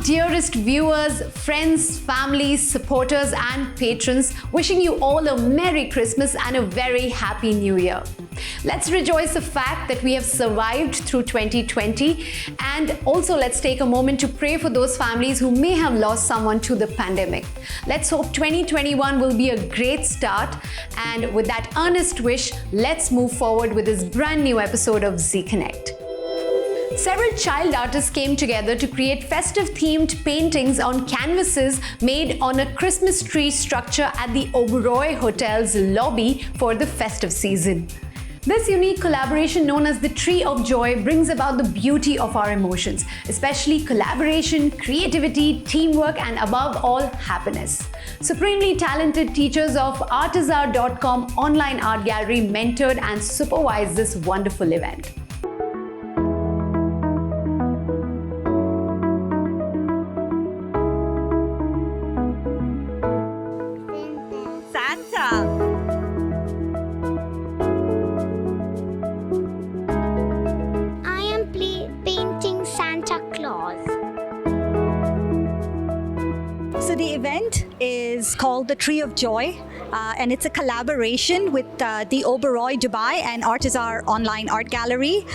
dearest viewers, friends, families, supporters, and patrons, wishing you all a Merry Christmas and a very Happy New Year. Let's rejoice the fact that we have survived through 2020, and also let's take a moment to pray for those families who may have lost someone to the pandemic. Let's hope 2021 will be a great start, and with that earnest wish, let's move forward with this brand new episode of Z Connect. Several child artists came together to create festive-themed paintings on canvases made on a Christmas tree structure at the Oberoi Hotel's lobby for the festive season. This unique collaboration, known as the Tree of Joy, brings about the beauty of our emotions, especially collaboration, creativity, teamwork, and above all, happiness. Supremely talented teachers of Artizar.com online art gallery mentored and supervised this wonderful event. Painting Santa Claus. So the event is called the Tree of Joy, and it's a collaboration with the Oberoi Dubai and Artizar online art gallery.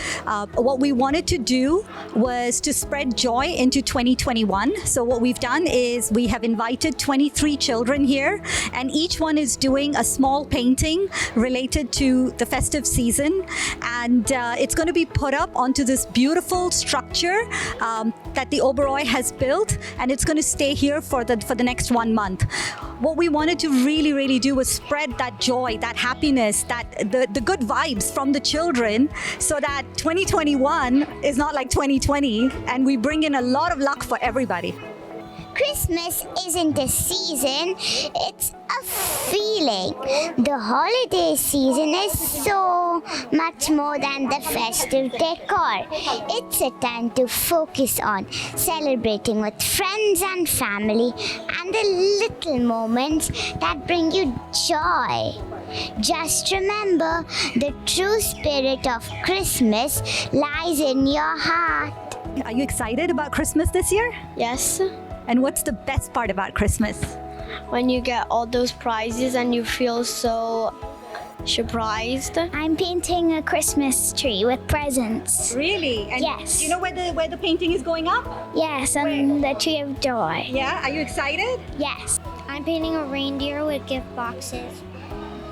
What we wanted to do was to spread joy into 2021. So what we've done is we have invited 23 children here, and each one is doing a small painting related to the festive season, and it's going to be put up onto this beautiful structure that the Oberoi has built, and it's going to stay here for the next 1 month. What we wanted to really do was spread that joy, that happiness, that the good vibes from the children, so that 2021 is not like 2020, and we bring in a lot of luck for everybody. Christmas isn't a season, it's a feeling. The holiday season is so much more than the festive decor. It's a time to focus on celebrating with friends and family and the little moments that bring you joy. Just remember, the true spirit of Christmas lies in your heart. Are you excited about Christmas this year? Yes, And what's the best part about Christmas? when you get all those prizes and you feel so surprised. I'm painting a Christmas tree with presents. Really? And Yes. do you know where the painting is going up? Yes, on the Tree of Joy. Yeah? Are you excited? Yes. I'm painting a reindeer with gift boxes.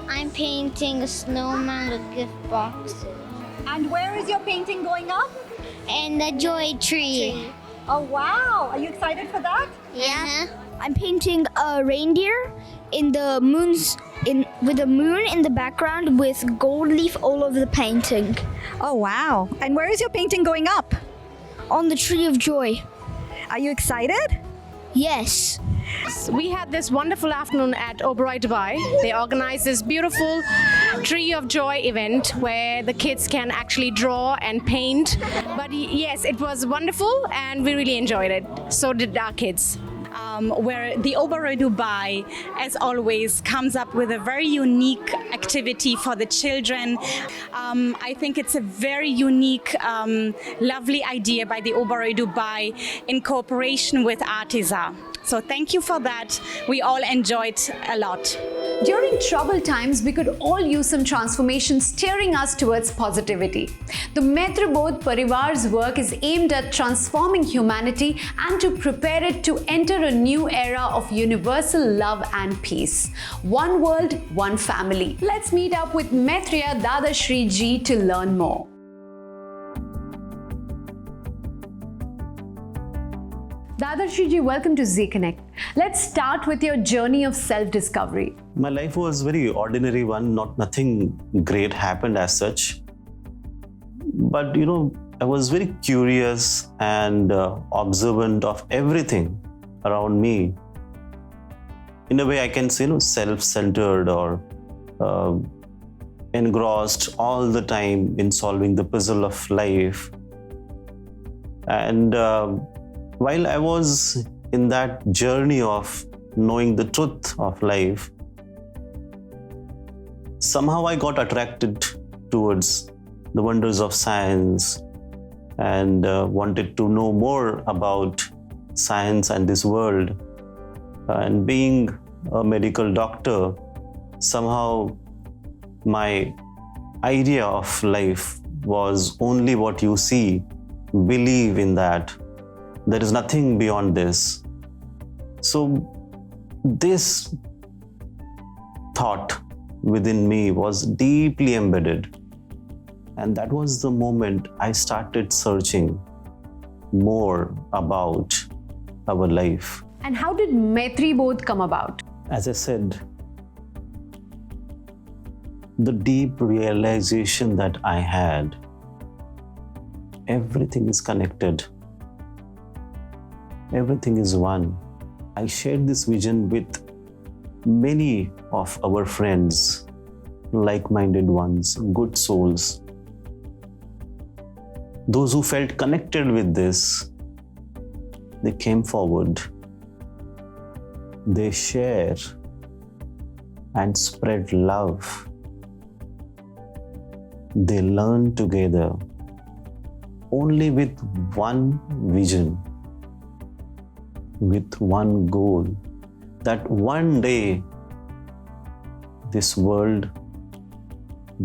I'm painting a snowman with gift boxes. And where is your painting going up? And the joy tree. Oh wow! Are you excited for that? Yeah. I'm painting a reindeer in the with the moon in the background with gold leaf all over the painting. Oh wow! And where is your painting going up? On the Tree of Joy. Are you excited? Yes. We had this wonderful afternoon at Oberoi Dubai. They organized this beautiful Tree of Joy event where the kids can actually draw and paint. But yes, it was wonderful and we really enjoyed it. So did our kids. Where the Oberoi Dubai, as always, comes up with a very unique activity for the children. I think it's a very unique, lovely idea by the Oberoi Dubai in cooperation with Artizar. So thank you for that. We all enjoyed a lot. During troubled times, we could all use some transformation steering us towards positivity. The Maitre Bodh Parivar's work is aimed at transforming humanity and to prepare it to enter a new era of universal love and peace. One world, one family. Let's meet up with Maitriya Dadashri Ji to learn more. Dadashri Ji, welcome to Z Connect. Let's start with your journey of self-discovery. My life was very ordinary one, nothing great happened as such. But I was very curious and observant of everything around me. In a way, I can say, self-centered or engrossed all the time in solving the puzzle of life. And while I was in that journey of knowing the truth of life, somehow I got attracted towards the wonders of science and wanted to know more about science and this world. And being a medical doctor, somehow my idea of life was only what you see, believe in that. There is nothing beyond this. So this thought within me was deeply embedded. And that was the moment I started searching more about our life. And how did Maitri Bodh come about? As I said, the deep realization that I had, everything is connected. Everything is one. I shared this vision with many of our friends, like-minded ones, good souls. Those who felt connected with this, they came forward. They share and spread love. They learn together only with one vision, with one goal, that one day this world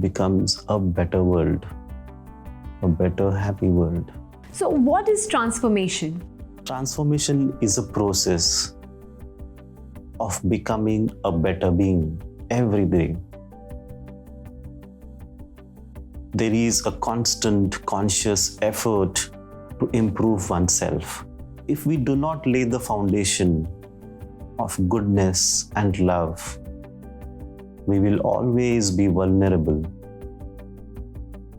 becomes a better world, a better, happy world. So, what is transformation? Transformation is a process of becoming a better being every day. There is a constant conscious effort to improve oneself. If we do not lay the foundation of goodness and love, we will always be vulnerable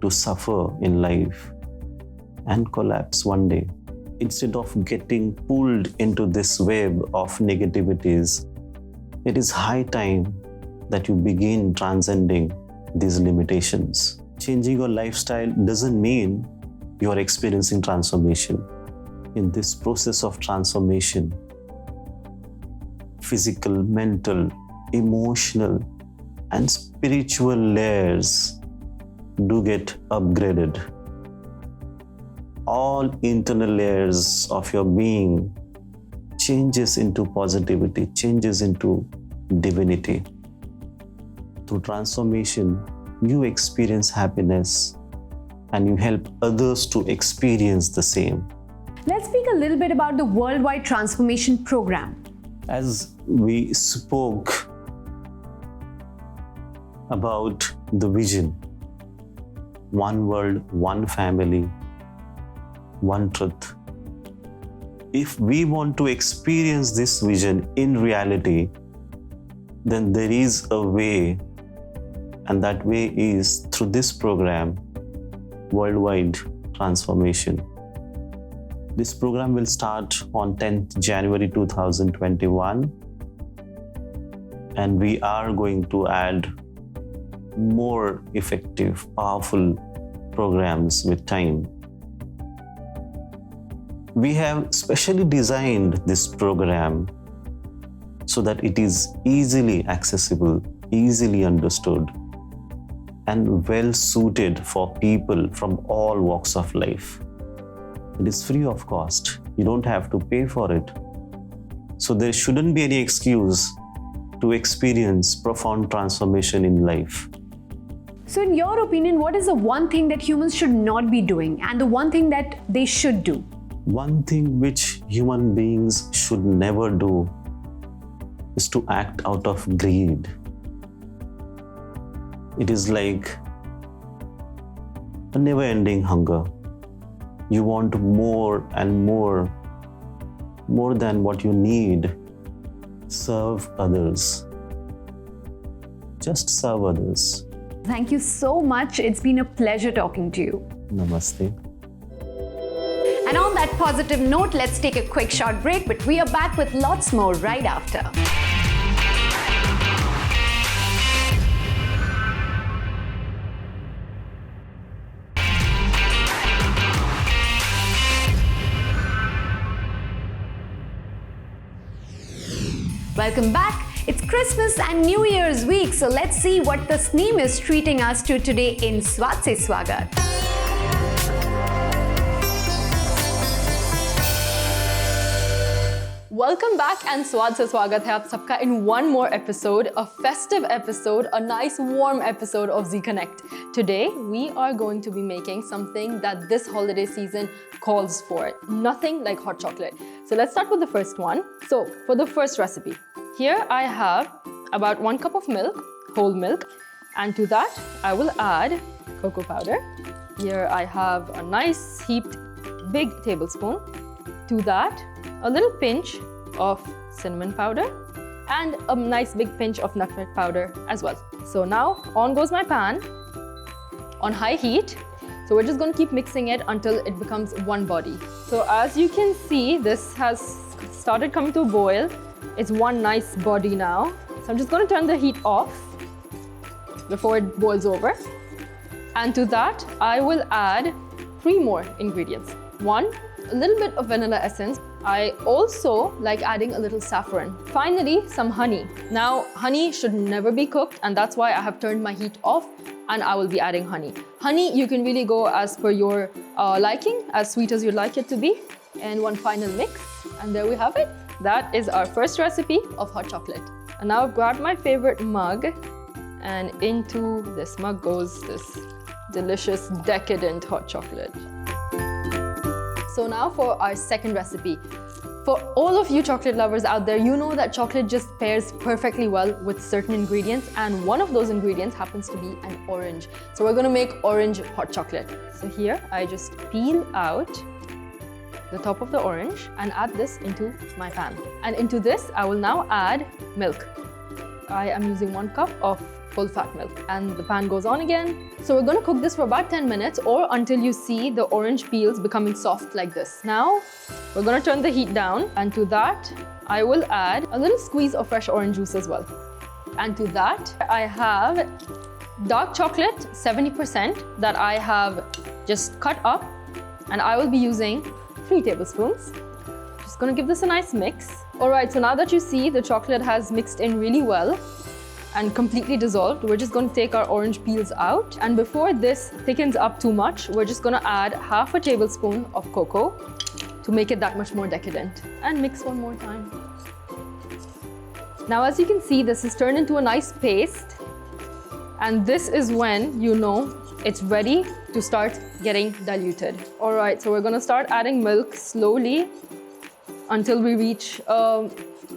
to suffer in life and collapse one day. Instead of getting pulled into this web of negativities, it is high time that you begin transcending these limitations. Changing your lifestyle doesn't mean you are experiencing transformation. In this process of transformation, physical, mental, emotional, and spiritual layers do get upgraded. All internal layers of your being changes into positivity, changes into divinity. Through transformation, you experience happiness and you help others to experience the same. Let's speak a little bit about the Worldwide Transformation Program. As we spoke about the vision, one world, one family, one truth. If we want to experience this vision in reality, then there is a way, and that way is through this program, Worldwide Transformation. This program will start on 10th January 2021, and we are going to add more effective, powerful programs with time. We have specially designed this program so that it is easily accessible, easily understood, and well suited for people from all walks of life. It is free of cost. You don't have to pay for it. So there shouldn't be any excuse to experience profound transformation in life. So, in your opinion, what is the one thing that humans should not be doing and the one thing that they should do? One thing which human beings should never do is to act out of greed. It is like a never-ending hunger. You want more and more than what you need. Serve others. Just serve others. Thank you so much. It's been a pleasure talking to you. Namaste. And on that positive note, let's take a quick short break, but we are back with lots more right after. Welcome back. It's Christmas and New Year's week, so let's see what the Sneem is treating us to today in Swat Se Swagat. Welcome back and स्वाद से स्वागत है आप सबका in one more episode, a festive episode, a nice warm episode of Z Connect. Today we are going to be making something that this holiday season calls for. Nothing like hot chocolate. So let's start with the first one. So for the first recipe, here I have about 1 cup of milk, whole milk, and to that I will add cocoa powder. Here I have a nice heaped big tablespoon. To that, a little pinch of cinnamon powder and a nice big pinch of nutmeg powder as well. So now on goes my pan on high heat. So we're just going to keep mixing it until it becomes one body. So as you can see, this has started coming to a boil. It's one nice body now. So I'm just going to turn the heat off before it boils over. And to that, I will add 3 more ingredients. 1, a little bit of vanilla essence. I also like adding a little saffron. Finally, some honey. Now, honey should never be cooked, and that's why I have turned my heat off and I will be adding honey. Honey, you can really go as per your liking, as sweet as you'd like it to be. And one final mix, and there we have it. That is our first recipe of hot chocolate. And now I've grabbed my favorite mug, and into this mug goes this delicious, decadent hot chocolate. So now for our second recipe. For all of you chocolate lovers out there, you know that chocolate just pairs perfectly well with certain ingredients, and one of those ingredients happens to be an orange. So we're gonna make orange hot chocolate. So here I just peel out the top of the orange and add this into my pan. And into this, I will now add milk. I am using 1 cup of full fat milk, and the pan goes on again. So we're going to cook this for about 10 minutes or until you see the orange peels becoming soft like this. Now we're going to turn the heat down, and to that I will add a little squeeze of fresh orange juice as well. And to that I have dark chocolate 70% that I have just cut up, and I will be using 3 tablespoons. Just going to give this a nice mix. Alright, so now that you see the chocolate has mixed in really well and completely dissolved, we're just going to take our orange peels out. And before this thickens up too much, we're just going to add half a tablespoon of cocoa to make it that much more decadent. And mix one more time. Now as you can see, this has turned into a nice paste. And this is when you know it's ready to start getting diluted. Alright, so we're going to start adding milk slowly until we reach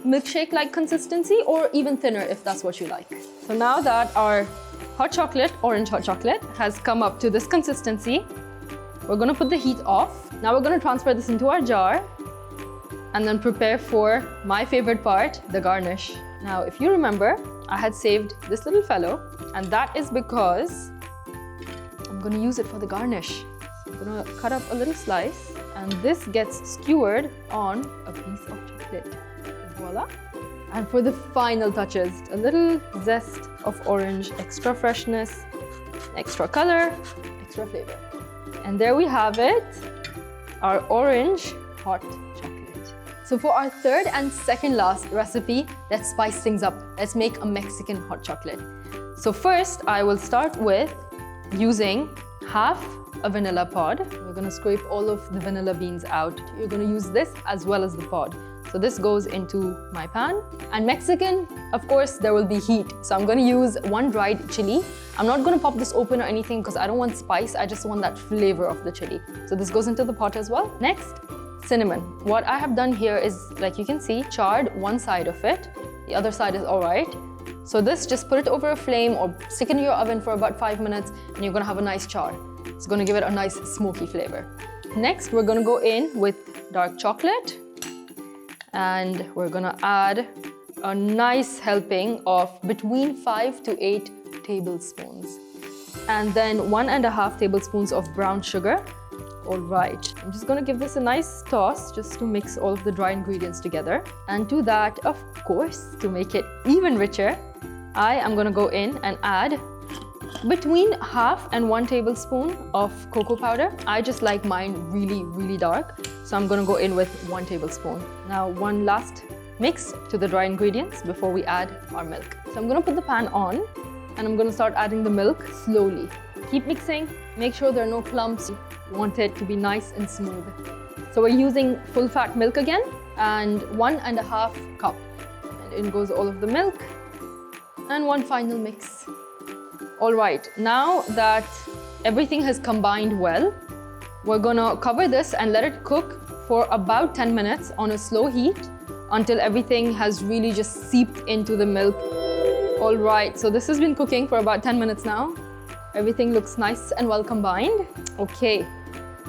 milkshake-like consistency, or even thinner if that's what you like. So now that our hot chocolate, orange hot chocolate, has come up to this consistency, we're going to put the heat off. Now we're going to transfer this into our jar and then prepare for my favorite part, the garnish. Now if you remember, I had saved this little fellow, and that is because I'm going to use it for the garnish. I'm going to cut up a little slice, and this gets skewered on a piece of chocolate. Voila. And for the final touches, a little zest of orange, extra freshness, extra color, extra flavor. And there we have it, our orange hot chocolate. So for our third and second last recipe, let's spice things up. Let's make a Mexican hot chocolate. So first, I will start with using half a vanilla pod. We're going to scrape all of the vanilla beans out. You're going to use this as well as the pod. So this goes into my pan. And Mexican, of course, there will be heat. So I'm going to use 1 dried chili. I'm not going to pop this open or anything because I don't want spice. I just want that flavor of the chili. So this goes into the pot as well. Next, cinnamon. What I have done here is, like you can see, charred one side of it. The other side is all right. So this, just put it over a flame or stick it in your oven for about 5 minutes, and you're going to have a nice char. It's going to give it a nice smoky flavor. Next, we're going to go in with dark chocolate, and we're going to add a nice helping of between 5 to 8 tablespoons. And then 1.5 tablespoons of brown sugar. All right, I'm just going to give this a nice toss just to mix all of the dry ingredients together. And to that, of course, to make it even richer, I am going to go in and add between 1/2 and 1 tablespoon of cocoa powder. I just like mine really, really dark. So I'm going to go in with 1 tablespoon. Now, one last mix to the dry ingredients before we add our milk. So I'm going to put the pan on, and I'm going to start adding the milk slowly. Keep mixing, make sure there are no clumps. You want it to be nice and smooth. So we're using full fat milk again. and 1.5 cup. And in goes all of the milk and one final mix. All right, now that everything has combined well, we're gonna cover this and let it cook for about 10 minutes on a slow heat until everything has really just seeped into the milk. All right, so this has been cooking for about 10 minutes now. Everything looks nice and well combined. Okay,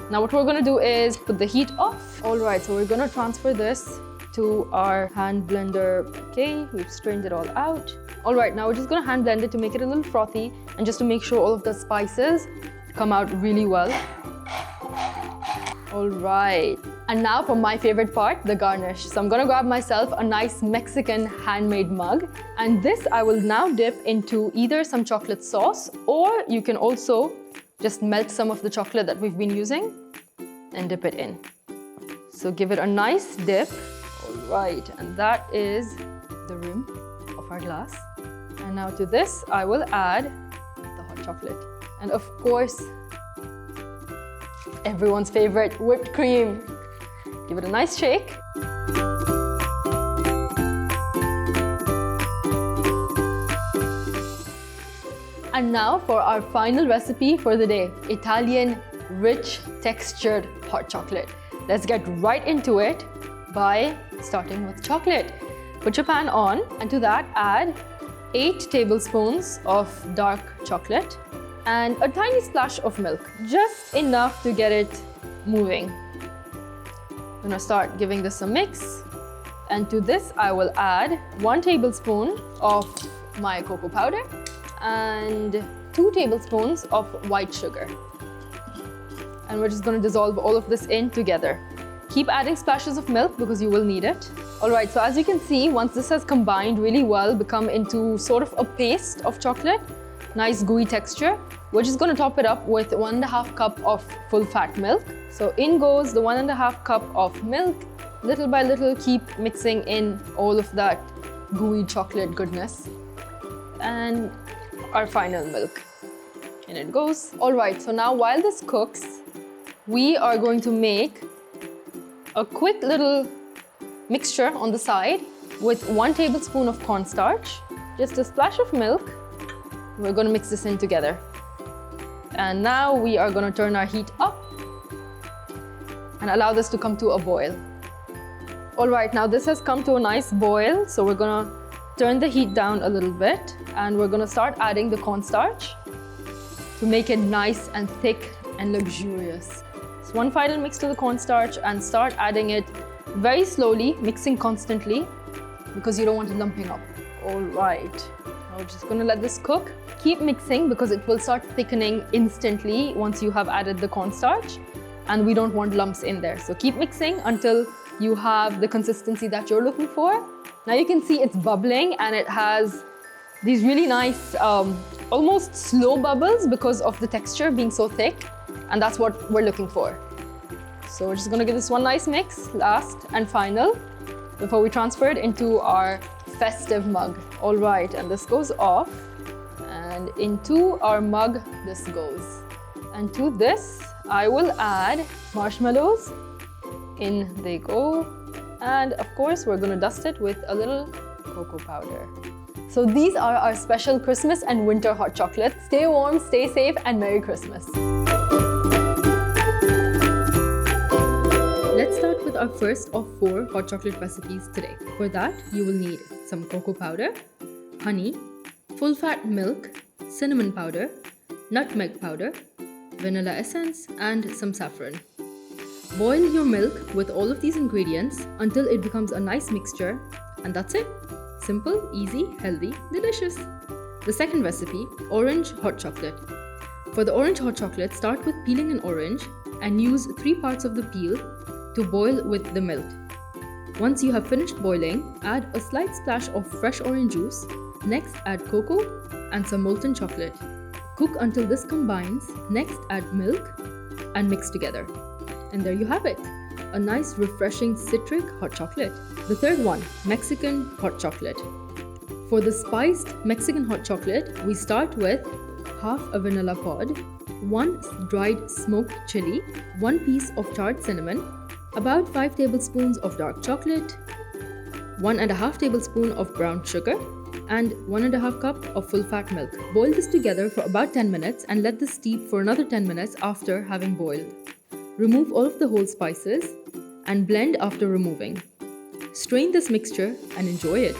now what we're gonna do is put the heat off. All right, so we're gonna transfer this to our hand blender. Okay, we've strained it all out. All right, now we're just gonna hand blend it to make it a little frothy and just to make sure all of the spices come out really well. All right, and now for my favorite part, the garnish. So I'm gonna grab myself a nice Mexican handmade mug, and this I will now dip into either some chocolate sauce, or you can also just melt some of the chocolate that we've been using and dip it in. So give it a nice dip. All right, and that is the rim of our glass. And now to this, I will add the hot chocolate. And of course, everyone's favorite, whipped cream. Give it a nice shake. And now for our final recipe for the day, Italian rich textured hot chocolate. Let's get right into it by starting with chocolate. Put your pan on, and to that add 8 tablespoons of dark chocolate and a tiny splash of milk, just enough to get it moving. I'm gonna start giving this a mix, and to this I will add 1 tablespoon of my cocoa powder and 2 tablespoons of white sugar. And we're just gonna dissolve all of this in together. Keep adding splashes of milk because you will need it. All right, so as you can see, once this has combined really well, become into sort of a paste of chocolate, nice gooey texture, we're just gonna top it up with 1.5 cup of full fat milk. So in goes the 1.5 cup of milk. Little by little, keep mixing in all of that gooey chocolate goodness. And our final milk. In it goes. All right, so now while this cooks, we are going to make a quick little mixture on the side with 1 tablespoon of cornstarch, just a splash of milk. We're going to mix this in together. And now we are going to turn our heat up and allow this to come to a boil. All right, now this has come to a nice boil, so we're going to turn the heat down a little bit, and we're going to start adding the cornstarch to make it nice and thick and luxurious. So 1 final mix to the cornstarch and start adding it very slowly, mixing constantly because you don't want it lumping up. All right, now we're just going to let this cook. Keep mixing because it will start thickening instantly once you have added the cornstarch, and we don't want lumps in there. So keep mixing until you have the consistency that you're looking for. Now you can see it's bubbling and it has these really nice, almost slow bubbles because of the texture being so thick, and that's what we're looking for. So we're just gonna give this one nice mix, last and final, before we transfer it into our festive mug. All right, and this goes off, and into our mug this goes. And to this, I will add marshmallows. In they go. And of course, we're gonna dust it with a little cocoa powder. So these are our special Christmas and winter hot chocolates. Stay warm, stay safe, and Merry Christmas. Let's start with our first of 4 hot chocolate recipes today. For that, you will need some cocoa powder, honey, full fat milk, cinnamon powder, nutmeg powder, vanilla essence, and some saffron. Boil your milk with all of these ingredients until it becomes a nice mixture, and that's it. Simple, easy, healthy, delicious. The second recipe, orange hot chocolate. For the orange hot chocolate, start with peeling an orange and use 3 parts of the peel to boil with the milk. Once you have finished boiling, add a slight splash of fresh orange juice. Next, add cocoa and some molten chocolate. Cook until this combines. Next, add milk and mix together. And there you have it, a nice refreshing citric hot chocolate. The third one, Mexican hot chocolate. For the spiced Mexican hot chocolate, we start with half a vanilla pod, 1 dried smoked chili, 1 piece of charred cinnamon, about 5 tablespoons of dark chocolate, 1.5 tablespoon of brown sugar, and 1.5 cup of full-fat milk. Boil this together for about 10 minutes and let this steep for another 10 minutes after having boiled. Remove all of the whole spices and blend after removing. Strain this mixture and enjoy it.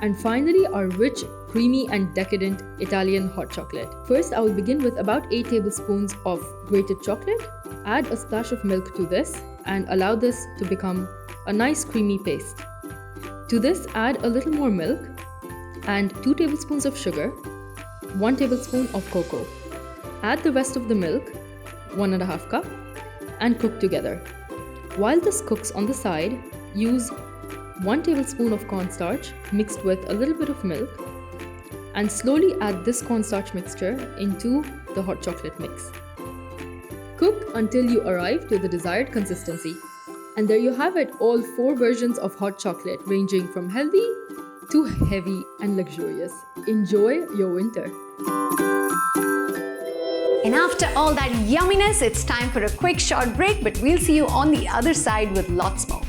And finally, our rich, creamy and decadent Italian hot chocolate. First, I will begin with about 8 tablespoons of grated chocolate. Add a splash of milk to this and allow this to become a nice creamy paste. To this, add a little more milk and 2 tablespoons of sugar, 1 tablespoon of cocoa. Add the rest of the milk, 1.5 cup, and cook together. While this cooks on the side, use 1 tablespoon of cornstarch mixed with a little bit of milk and slowly add this cornstarch mixture into the hot chocolate mix. Cook until you arrive to the desired consistency. And there you have it, all 4 versions of hot chocolate ranging from healthy to heavy and luxurious. Enjoy your winter. And after all that yumminess, it's time for a quick short break, but we'll see you on the other side with lots more.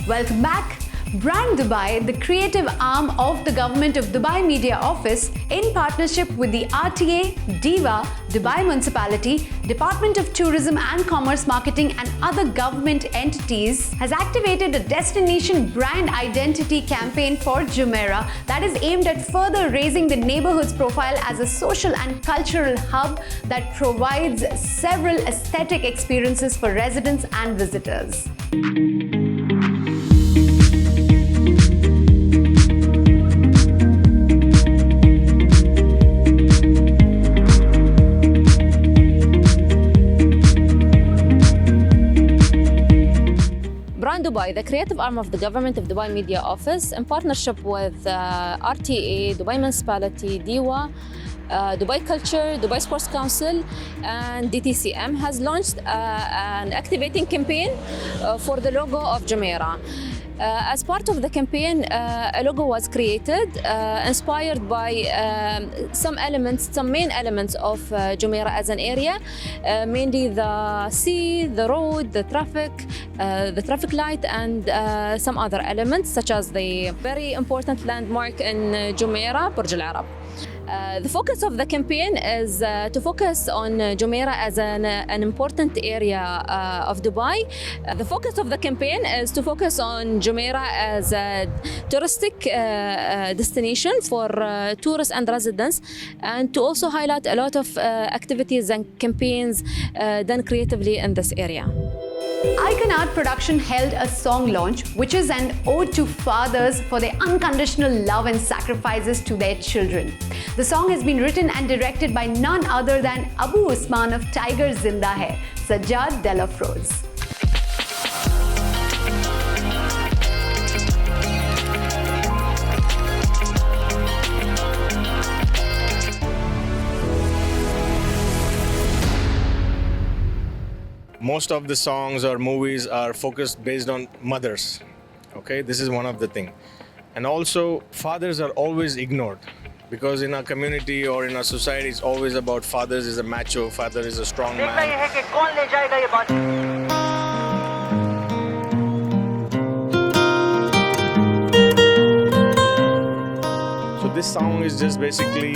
Welcome back. Brand Dubai, the creative arm of the Government of Dubai Media Office, in partnership with the RTA, DIVA, Dubai Municipality, Department of Tourism and Commerce Marketing and other government entities, has activated a destination brand identity campaign for Jumeirah that is aimed at further raising the neighborhood's profile as a social and cultural hub that provides several aesthetic experiences for residents and visitors. Brand Dubai, the creative arm of the Government of Dubai Media Office, in partnership with RTA, Dubai Municipality, DIWA, Dubai Culture, Dubai Sports Council, and DTCM, has launched an activating campaign for the logo of Jumeirah. As part of the campaign, a logo was created inspired by some main elements of Jumeirah as an area, mainly the sea, the road, the traffic light, and some other elements such as the very important landmark in Jumeirah, Burj Al Arab. The focus of the campaign is to focus on Jumeirah as an important area of Dubai. The focus of the campaign is to focus on Jumeirah as a touristic destination for tourists and residents, and to also highlight a lot of activities and campaigns done creatively in this area. Icon Art Production held a song launch, which is an ode to fathers for their unconditional love and sacrifices to their children. The song has been written and directed by none other than Abu Usman of Tiger Zinda Hai, Sajjad Delafroze. Most of the songs or movies are focused based on mothers. Okay, this is one of the things. And also, fathers are always ignored because in our community or in our society, it's always about fathers is a macho, father is a strong man. So this song is just basically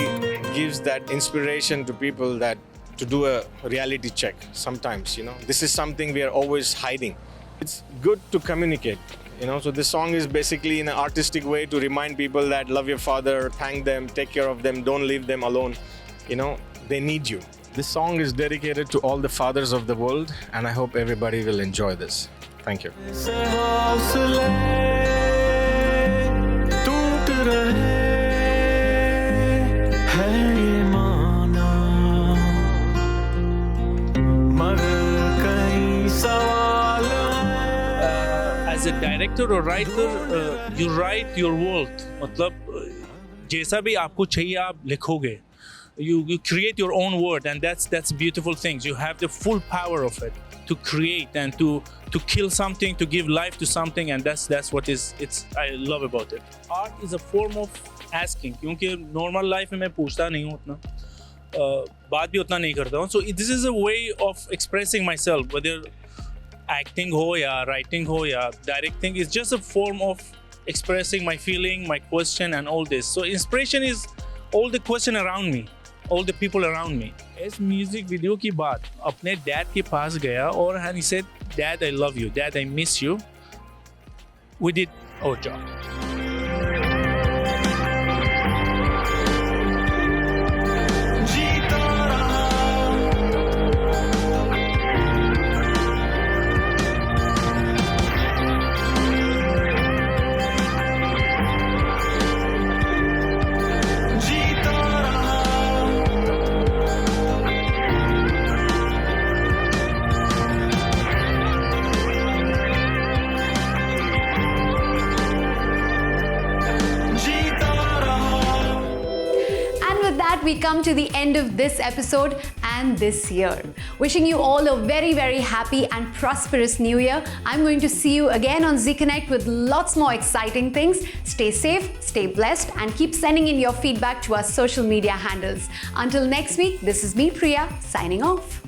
gives that inspiration to people that to do a reality check sometimes, This is something we are always hiding. It's good to communicate, So this song is basically in an artistic way to remind people that love your father, thank them, take care of them, don't leave them alone. They need you. This song is dedicated to all the fathers of the world, and I hope everybody will enjoy this. Thank you. As a director or writer, you write your world. मतलब जैसा भी आपको चाहिए आप लिखोगे. you create your own world, and that's beautiful things. You have the full power of it to create and to kill something, to give life to something, and that's what I love about it. Art is a form of asking, क्योंकि normal life में मैं पूछता नहीं हूँ उतना, बात भी उतना नहीं करता हूँ. So this is a way of expressing myself, whether acting हो या writing हो या directing, is just a form of expressing my feeling, my question, and all this. So inspiration is all the question around me, all the people around me. इस music video की बात अपने dad के पास गया और he said, Dad, I love you. Dad, I miss you. We did our job. We come to the end of this episode and this year. Wishing you all a very, very happy and prosperous new year. I'm going to see you again on Zee Connect with lots more exciting things. Stay safe, stay blessed, and keep sending in your feedback to our social media handles. Until next week, this is me, Priya, signing off.